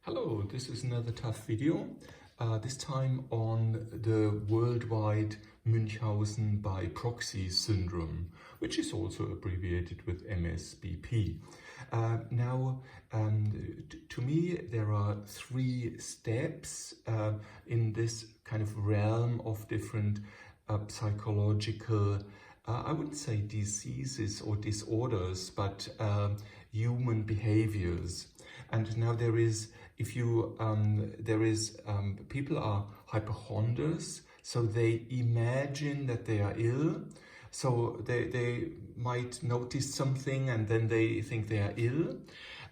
Hello, this is another tough video, this time on the worldwide Münchhausen by proxy syndrome, which is also abbreviated with MSBP. To me, there are three steps in this kind of realm of different psychological, I wouldn't say diseases or disorders, but human behaviors. And now there is, people are hypochonders, so they imagine that they are ill. So they might notice something and then they think they are ill.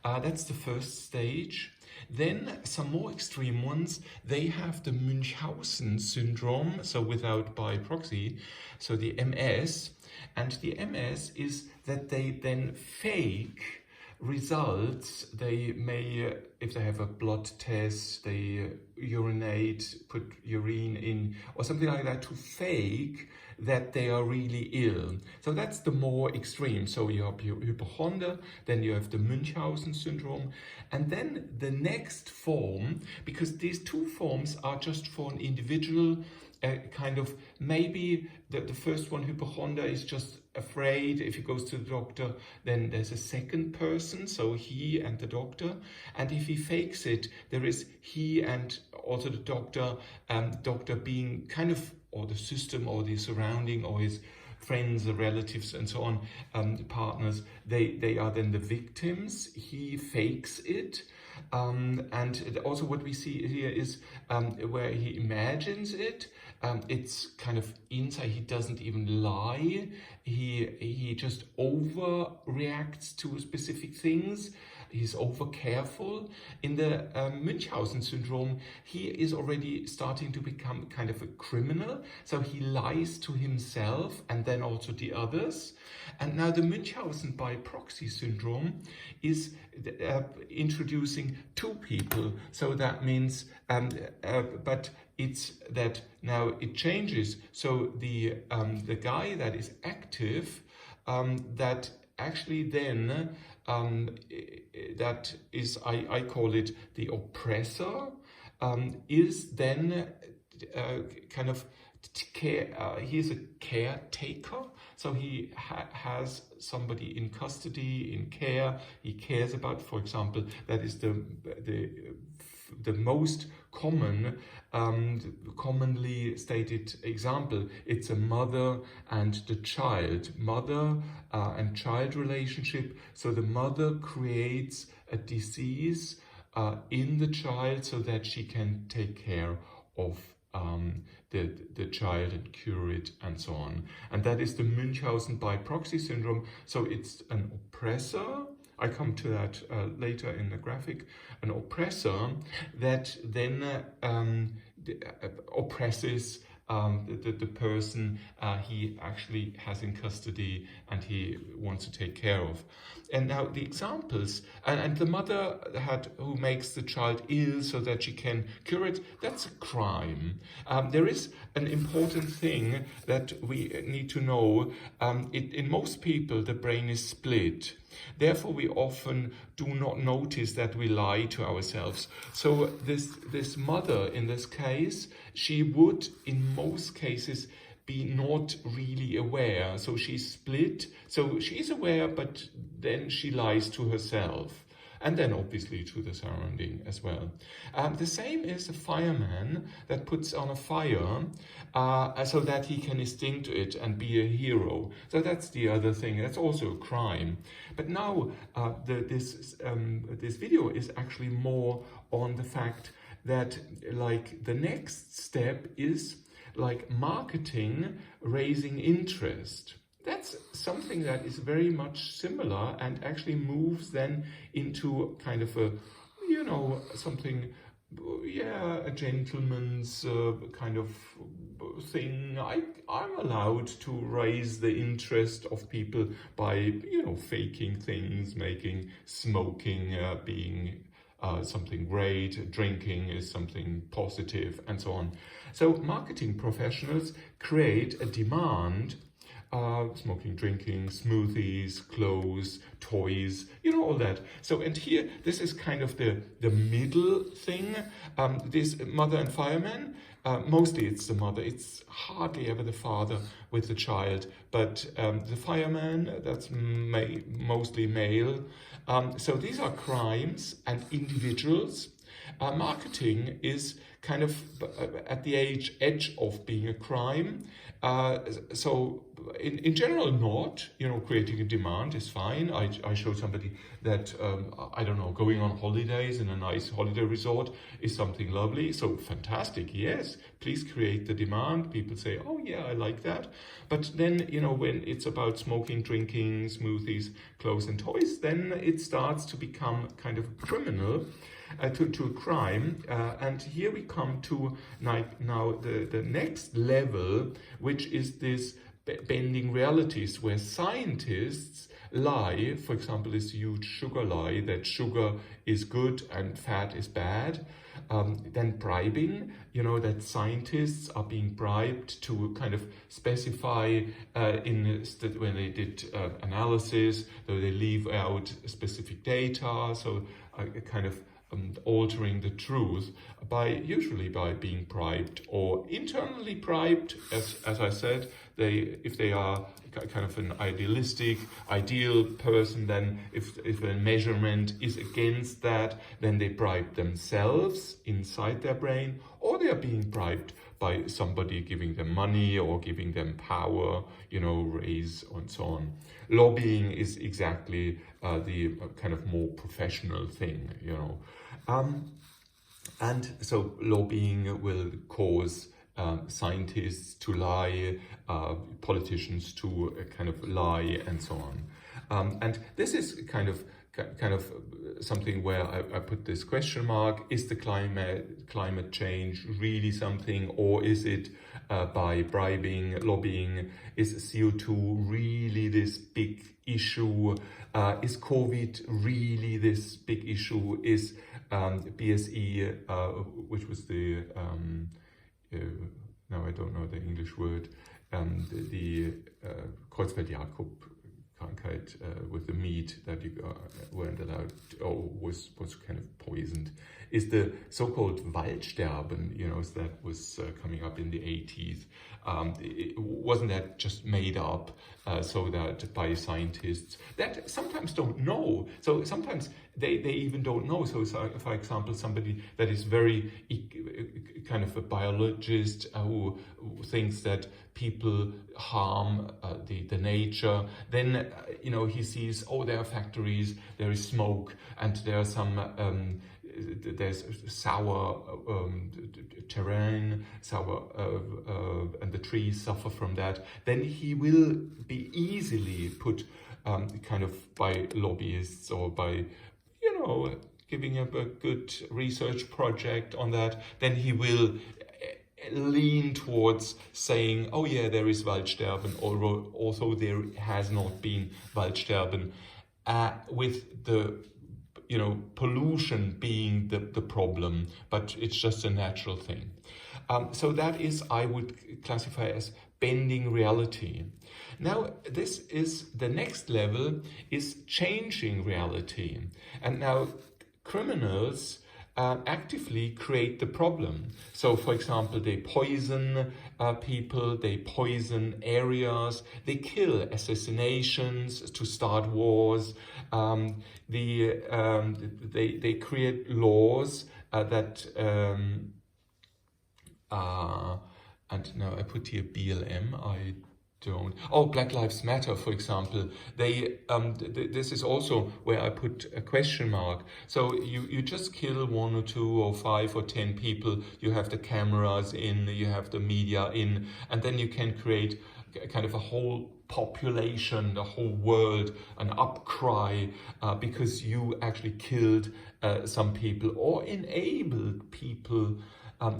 That's the first stage. Then some more extreme ones, they have the Münchhausen syndrome, so without by proxy, so the MS. And the MS is that they then fake results. They may, if they have a blood test, they urinate, put urine in or something like that to fake that they are really ill. So that's the more extreme. So you have hypochondria, then you have the Münchhausen syndrome, and then the next form, because these two forms are just for an individual kind of, maybe the first one, hypochondria, is just afraid. If he goes to the doctor, then there's a second person, so he and the doctor. And if he fakes it, there is he and also the doctor being kind of, or the system or the surrounding or his friends, relatives and so on, partners, they are then the victims. He fakes it. And also what we see here is where he imagines it. It's kind of inside, he doesn't even lie. He just overreacts to specific things. He's over careful. In the Münchhausen syndrome, he is already starting to become kind of a criminal. So he lies to himself and then also the others. And now the Münchhausen by proxy syndrome is introducing two people. So that means, but it's that now it changes. So the guy that is active, that actually then, that is, I call it the oppressor, is then kind of he's a caretaker. So he has somebody in custody, in care. He cares about, for example, that is the most common, commonly stated example. It's a mother and the child, mother and child relationship. So the mother creates a disease in the child so that she can take care of the child and cure it and so on. And that is the Münchhausen by proxy syndrome. So it's an oppressor. I come to that later in the graphic. An oppressor that then oppresses the person he actually has in custody and he wants to take care of. And now the examples, and the mother who makes the child ill so that she can cure it, that's a crime. There is an important thing that we need to know. In most people, the brain is split. Therefore, we often do not notice that we lie to ourselves. So this mother, in this case, she would, in most cases, be not really aware. So she's split. So she's aware, but then she lies to herself. And then obviously to the surrounding as well. The same is a fireman that puts on a fire so that he can extinguish it and be a hero. So that's the other thing. That's also a crime. But now this video is actually more on the fact that, like, the next step is like marketing, raising interest. That's something that is very much similar and actually moves then into kind of a, something, a gentleman's kind of thing. I'm allowed to raise the interest of people by, faking things, making smoking being something great, drinking is something positive, and so on. So marketing professionals create a demand smoking, drinking, smoothies, clothes, toys, you know, all that. So, and here, this is kind of the middle thing. This mother and fireman, mostly it's the mother, it's hardly ever the father with the child, but the fireman, that's mostly male. So these are crimes and individuals. Marketing is kind of at the edge of being a crime. So in general, not, you know, creating a demand is fine. I showed somebody that, I don't know, going on holidays in a nice holiday resort is something lovely. So fantastic, yes, please create the demand. People say, oh yeah, I like that. But then, you know, when it's about smoking, drinking, smoothies, clothes and toys, then it starts to become kind of criminal. To a crime, and here we come to now the next level, which is this bending realities, where scientists lie. For example, this huge sugar lie that sugar is good and fat is bad. Then bribing, you know, that scientists are being bribed to kind of specify when they did analysis, though they leave out specific data, so kind of altering the truth usually by being bribed or internally bribed, as I said. If they are kind of an ideal person, then if a measurement is against that, then they bribe themselves inside their brain, or they are being bribed by somebody giving them money or giving them power, you know, raise and so on. Lobbying is exactly the kind of more professional thing, you know. And so lobbying will cause scientists to lie, politicians to kind of lie, and so on. And this is kind of something where I put this question mark: is the climate change really something, or is it by bribing, lobbying? Is CO2 really this big issue? Is COVID really this big issue? Is BSE, which was the now I don't know the English word, the Kreuzfeld-Jakob-Krankheit with the meat that you weren't allowed, or was kind of poisoned, is the so-called Waldsterben, you know, that was coming up in the 80s. Wasn't that just made up so that by scientists that sometimes don't know? So sometimes they even don't know. So for example, somebody that is very kind of a biologist who thinks that people harm the nature, then you know, he sees, oh, there are factories, there is smoke, and there are some there's sour terrain, and the trees suffer from that. Then he will be easily put kind of by lobbyists or by, you know, giving up a good research project on that. Then he will lean towards saying, oh yeah, there is Waldsterben, although there has not been Waldsterben, with the, you know, pollution being the problem, but it's just a natural thing. So that is, I would classify as bending reality. Now, this is the next level, is changing reality. And now criminals actively create the problem. So, for example, they poison people, they poison areas, they kill, assassinations to start wars. They create laws that and now I put here BLM. I don't. Oh, Black Lives Matter, for example. They this is also where I put a question mark. So you just kill 1 or 2 or 5 or 10 people. You have the cameras in, you have the media in, and then you can create kind of a whole population, the whole world, an upcry because you actually killed some people or enabled people.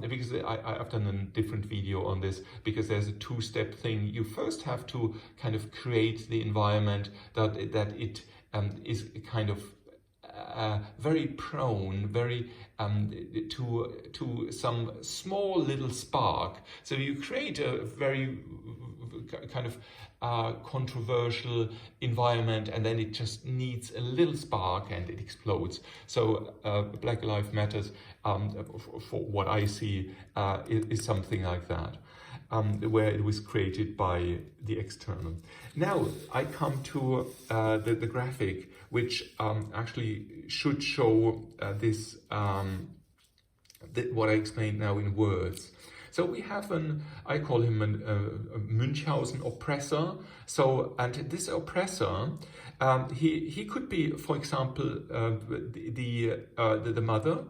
Because I've done a different video on this, because there's a 2-step thing. You first have to kind of create the environment that it is kind of very prone, very to some small little spark. So you create a very kind of controversial environment, and then it just needs a little spark and it explodes. So Black Lives Matters, for what I see, is something like that. Where it was created by the external. Now I come to the graphic, which actually should show this, what I explained now in words. So we have I call him a Münchhausen oppressor. So, and this oppressor, he could be, for example, the mother,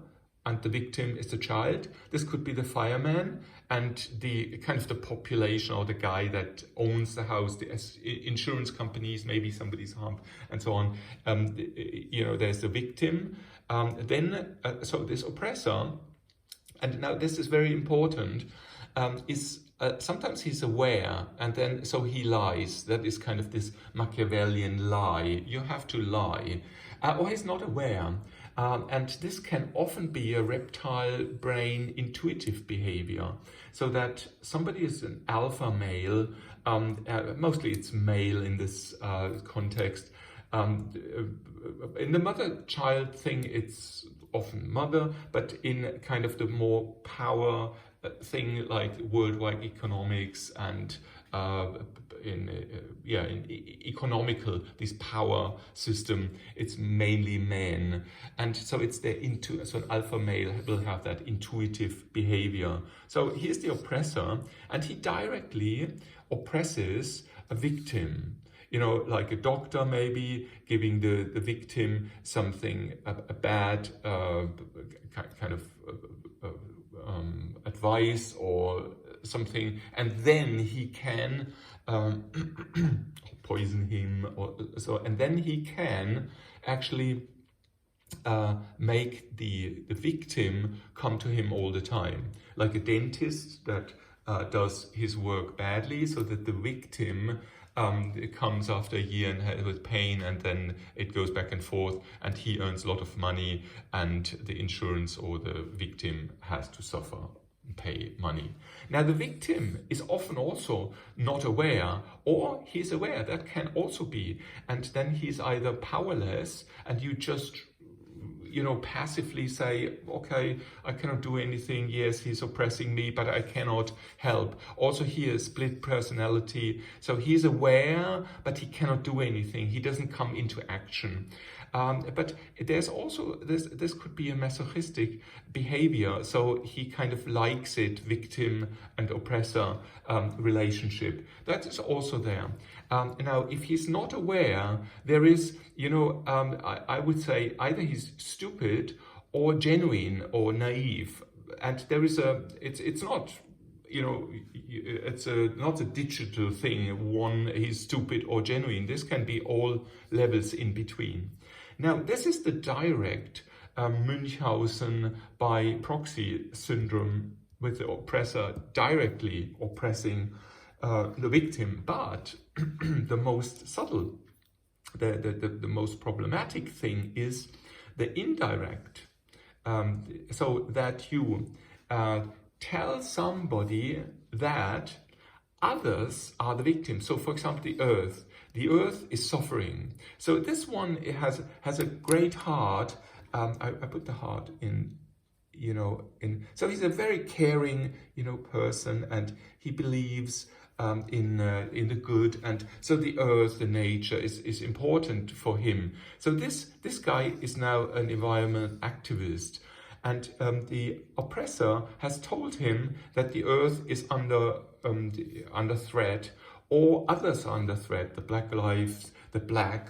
and the victim is the child. This could be the fireman and the kind of the population, or the guy that owns the house, the insurance companies, maybe somebody's harmed, and so on. There's the victim. So this oppressor, and now this is very important, is sometimes he's aware, and then so he lies. That is kind of this Machiavellian lie. You have to lie. Or he's not aware. And this can often be a reptile brain intuitive behavior. So that somebody is an alpha male, mostly it's male in this context. In the mother-child thing, it's often mother, but in kind of the more power thing like worldwide economics and in economical, this power system, it's mainly men, and so it's so an alpha male will have that intuitive behavior. So here's the oppressor, and he directly oppresses a victim. Like a doctor maybe giving the victim something, a bad kind of advice or something, and then he can poison him, or so, and then he can actually make the victim come to him all the time, like a dentist that does his work badly, so that the victim it comes after a year and with pain, and then it goes back and forth, and he earns a lot of money, and the insurance or the victim has to suffer and pay money. Now the victim is often also not aware, or he's aware. That can also be, and then he's either powerless, and you just passively say, okay, I cannot do anything. Yes, he's oppressing me, but I cannot help. Also here, split personality. So he's aware, but he cannot do anything. He doesn't come into action. But there's also, this could be a masochistic behavior. So he kind of likes it, victim and oppressor relationship. That is also there. Now, if he's not aware, there is, I would say either he's stupid or genuine or naive. And there is it's not, it's not a digital thing. He's stupid or genuine. This can be all levels in between. Now, this is the direct Münchhausen by proxy syndrome, with the oppressor directly oppressing the victim. But the most subtle, the most problematic thing is the indirect. So that you tell somebody that others are the victim. So, for example, the earth is suffering. So this one, it has a great heart. I put the heart in, so he's a very caring, person, and he believes in the good, and so the earth, the nature is important for him. So this guy is now an environment activist, and the oppressor has told him that the earth is under threat, or others are under threat. The black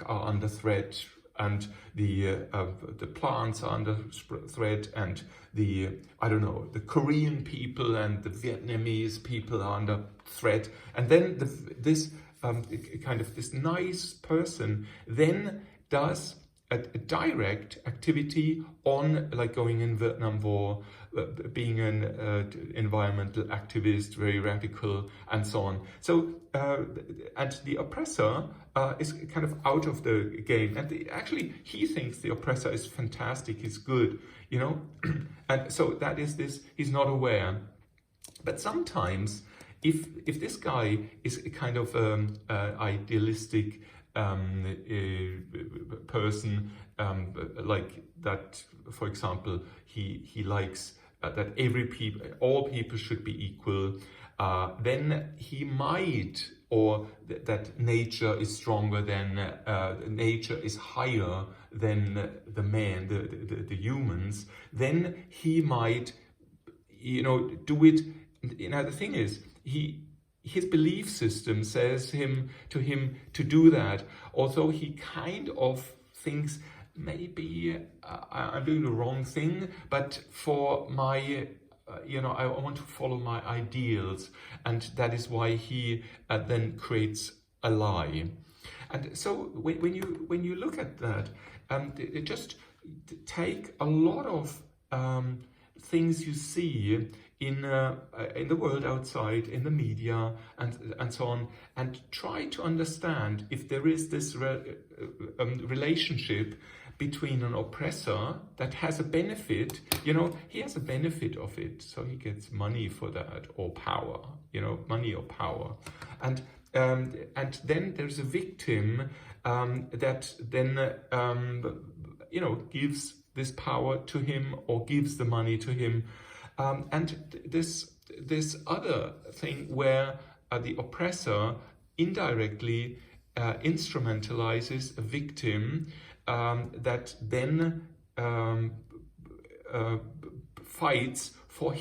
are under threat, and the plants are under threat, and the Korean people and the Vietnamese people are under threat. And then this nice person then does a direct activity on, like going in Vietnam War, being an environmental activist, very radical, and so on. So, and the oppressor is kind of out of the game. And actually, he thinks the oppressor is fantastic, he's good, and so that is this, he's not aware. But sometimes if this guy is a kind of idealistic person, like that, for example, he likes that all people should be equal, then he might, or that nature is stronger than, nature is higher than the man, the humans, then he might, do it. The thing is, his belief system says to him to do that, although he kind of thinks maybe I'm doing the wrong thing, but for my I want to follow my ideals, and that is why he then creates a lie. And so when you look at that, it just take a lot of things you see in the world outside, in the media, and so on, and try to understand if there is this relationship between an oppressor that has a benefit. He has a benefit of it, so he gets money for that, or power, money or power, and then there's a victim that then gives this power to him, or gives the money to him, and this other thing where the oppressor indirectly instrumentalizes a victim that then fights for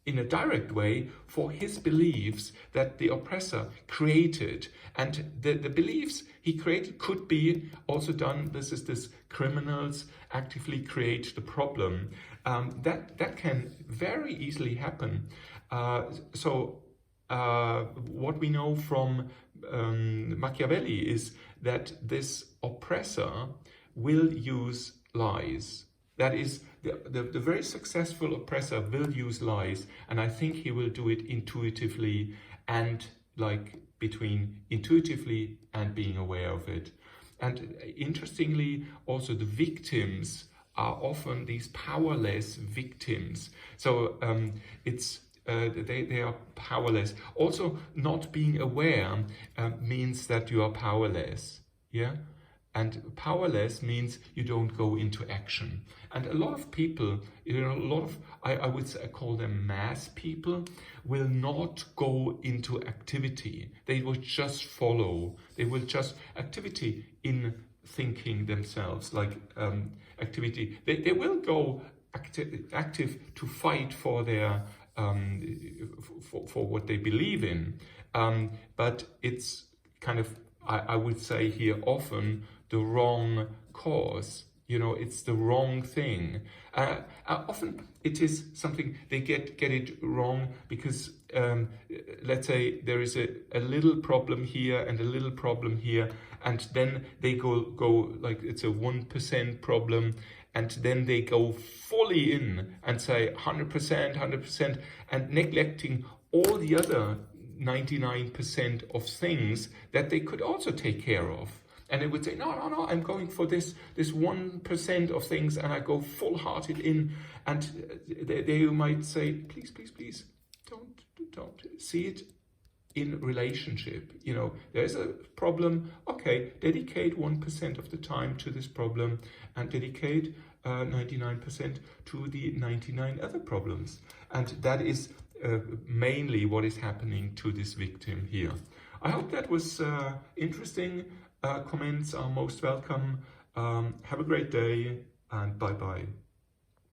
in a direct way, for his beliefs that the oppressor created. And the beliefs he created could be also done, this criminals actively create the problem. That can very easily happen. So what we know from Machiavelli is that this oppressor will use lies. That is, the very successful oppressor will use lies, and I think he will do it intuitively, and between intuitively and being aware of it. And interestingly, also the victims are often these powerless victims. So they are powerless. Also, not being aware means that you are powerless. Yeah. And powerless means you don't go into action. And a lot of people, I would say, I call them mass people, will not go into activity. They will just follow. They will just activity in thinking themselves, activity. They will go active to fight for their for what they believe in. But it's kind of, I would say here, often the wrong cause. It's the wrong thing. Often it is something they get it wrong because, let's say there is a little problem here and a little problem here, and then they go like it's a 1% problem, and then they go fully in and say 100%, and neglecting all the other 99% of things that they could also take care of. And they would say, no, I'm going for this 1% of things, and I go full-hearted in. And they might say, please, don't see it in relationship. There's a problem. Okay, dedicate 1% of the time to this problem, and dedicate 99% to the 99 other problems. And that is mainly what is happening to this victim here. I hope that was interesting. Comments are most welcome. Have a great day, and bye-bye.